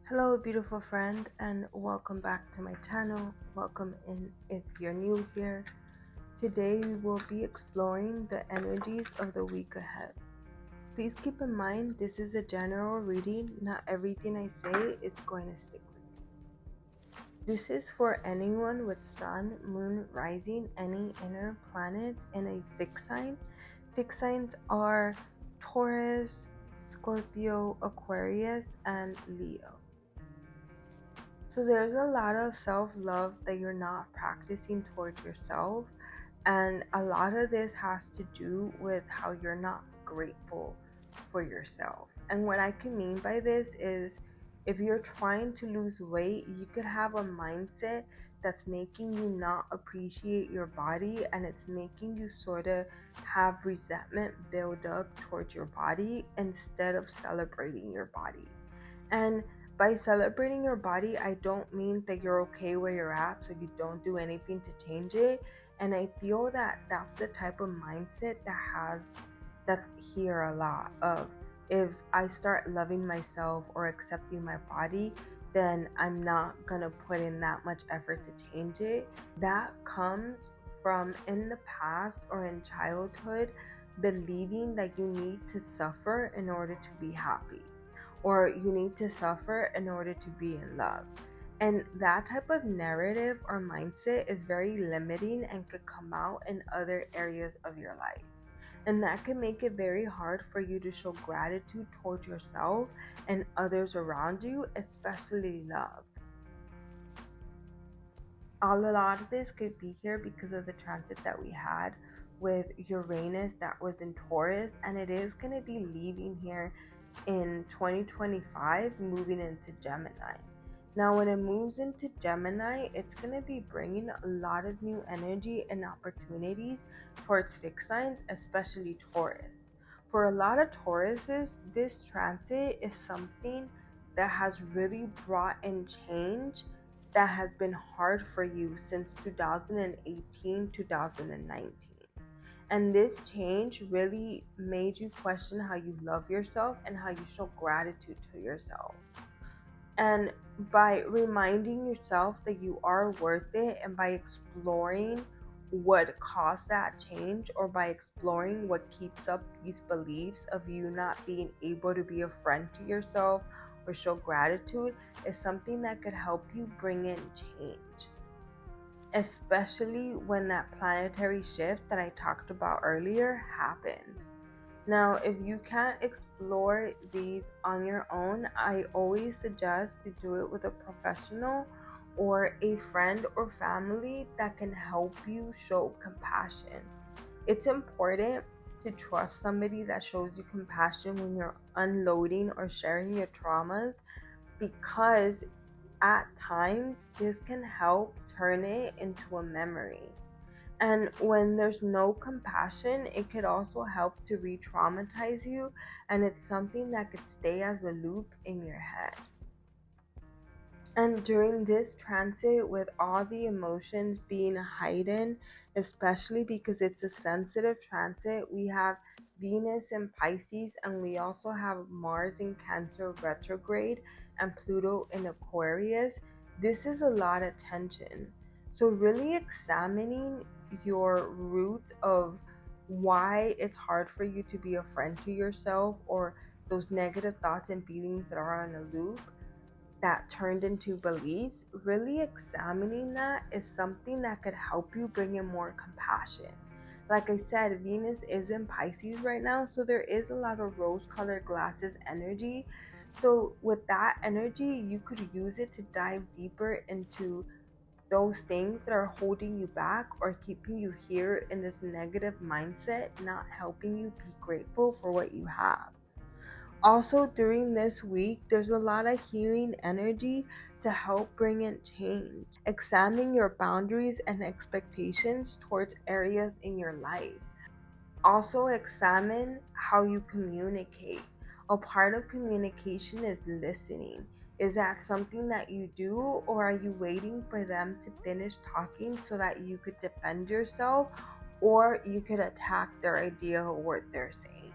Hello, beautiful friend, and welcome back to my channel. Welcome in if you're new here. Today, we will be exploring the energies of the week ahead. Please keep in mind this is a general reading, not everything I say is going to stick with you. This is for anyone with Sun, Moon, Rising, any inner planets in a fixed sign. Fixed signs are Taurus, Scorpio, Aquarius, and Leo. So there's a lot of self-love that you're not practicing towards yourself, and a lot of this has to do with how you're not grateful for yourself. And what I can mean by this is if you're trying to lose weight, you could have a mindset that's making you not appreciate your body, and it's making you sort of have resentment build up towards your body instead of celebrating your body. And by celebrating your body, I don't mean that you're okay where you're at, so you don't do anything to change it. And I feel that that's the type of mindset that's here a lot of, if I start loving myself or accepting my body, then I'm not gonna put in that much effort to change it. That comes from in the past or in childhood believing that you need to suffer in order to be happy, or you need to suffer in order to be in love. And that type of narrative or mindset is very limiting and could come out in other areas of your life. And that can make it very hard for you to show gratitude towards yourself and others around you, especially love. A lot of this could be here because of the transit that we had with Uranus that was in Taurus, and it is going to be leaving here in 2025, moving into Gemini. Now, when it moves into Gemini, it's going to be bringing a lot of new energy and opportunities towards fixed signs, especially Taurus. For a lot of Tauruses, this transit is something that has really brought in change that has been hard for you since 2018, 2019. And this change really made you question how you love yourself and how you show gratitude to yourself. And by reminding yourself that you are worth it, and by exploring what caused that change, or by exploring what keeps up these beliefs of you not being able to be a friend to yourself or show gratitude, is something that could help you bring in change, especially when that planetary shift that I talked about earlier happens. Now, if you can't explore these on your own, I always suggest to do it with a professional or a friend or family that can help you show compassion. It's important to trust somebody that shows you compassion when you're unloading or sharing your traumas, because at times this can help turn it into a memory. And when there's no compassion, it could also help to re traumatize you, and it's something that could stay as a loop in your head. And during this transit, with all the emotions being heightened, especially because it's a sensitive transit, we have Venus in Pisces, and we also have Mars in Cancer retrograde and Pluto in Aquarius. This is a lot of tension. So, really examining your root of why it's hard for you to be a friend to yourself, or those negative thoughts and feelings that are on a loop that turned into beliefs, really examining that is something that could help you bring in more compassion. Like I said, Venus is in Pisces right now, so there is a lot of rose colored glasses energy. So, with that energy, you could use it to dive deeper into those things that are holding you back or keeping you here in this negative mindset, not helping you be grateful for what you have. Also, during this week, there's a lot of healing energy to help bring in change. Examine your boundaries and expectations towards areas in your life. Also, examine how you communicate. A part of communication is listening. Is that something that you do, or are you waiting for them to finish talking so that you could defend yourself, or you could attack their idea of what they're saying?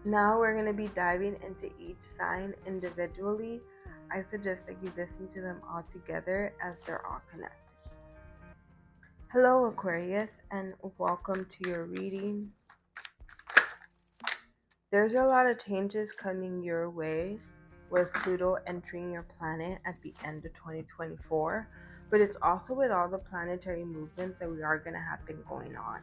Now we're going to be diving into each sign individually. I suggest that you listen to them all together as they're all connected. Hello, Aquarius, and welcome to your reading. There's a lot of changes coming your way with Pluto entering your planet at the end of 2024, but it's also with all the planetary movements that we are going to have been going on.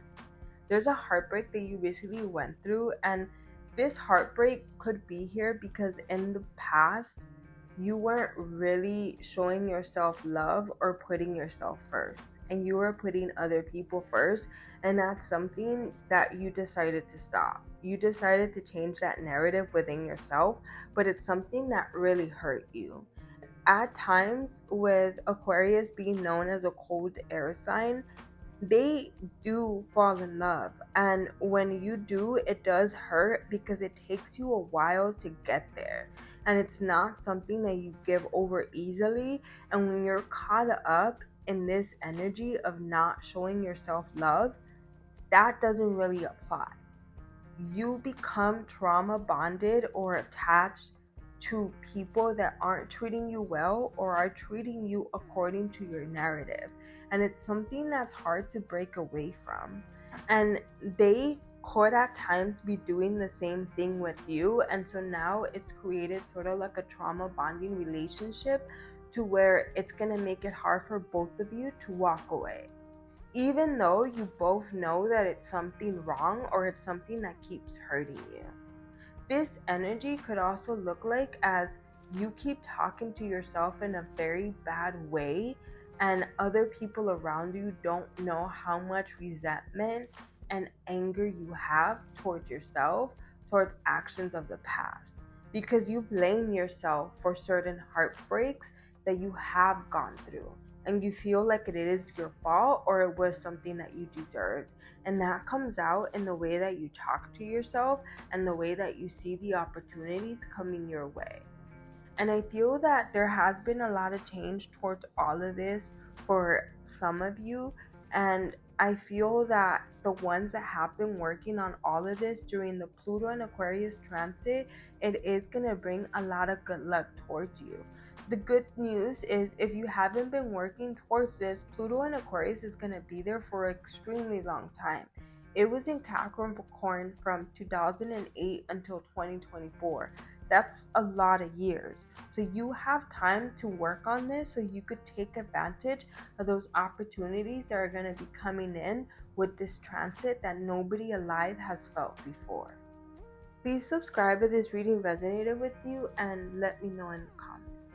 There's a heartbreak that you recently went through, and this heartbreak could be here because in the past you weren't really showing yourself love or putting yourself first, and you were putting other people first, and that's something that you decided to stop. You decided to change that narrative within yourself, but it's something that really hurt you. At times, with Aquarius being known as a cold air sign, they do fall in love, and when you do, it does hurt because it takes you a while to get there, and it's not something that you give over easily. And when you're caught up in this energy of not showing yourself love, that doesn't really apply. You become trauma bonded or attached to people that aren't treating you well or are treating you according to your narrative. And it's something that's hard to break away from. And they could at times be doing the same thing with you. And so now it's created sort of like a trauma bonding relationship to where it's going to make it hard for both of you to walk away, even though you both know that it's something wrong or it's something that keeps hurting you. This energy could also look like as you keep talking to yourself in a very bad way, and other people around you don't know how much resentment and anger you have towards yourself, towards actions of the past, because you blame yourself for certain heartbreaks that you have gone through, and you feel like it is your fault or it was something that you deserved. And that comes out in the way that you talk to yourself and the way that you see the opportunities coming your way. And I feel that there has been a lot of change towards all of this for some of you. And I feel that the ones that have been working on all of this during the Pluto and Aquarius transit, it is going to bring a lot of good luck towards you. The good news is if you haven't been working towards this, Pluto and Aquarius is going to be there for an extremely long time. It was in Capricorn from 2008 until 2024. That's a lot of years. So you have time to work on this so you could take advantage of those opportunities that are going to be coming in with this transit that nobody alive has felt before. Please subscribe if this reading resonated with you and let me know in the comments.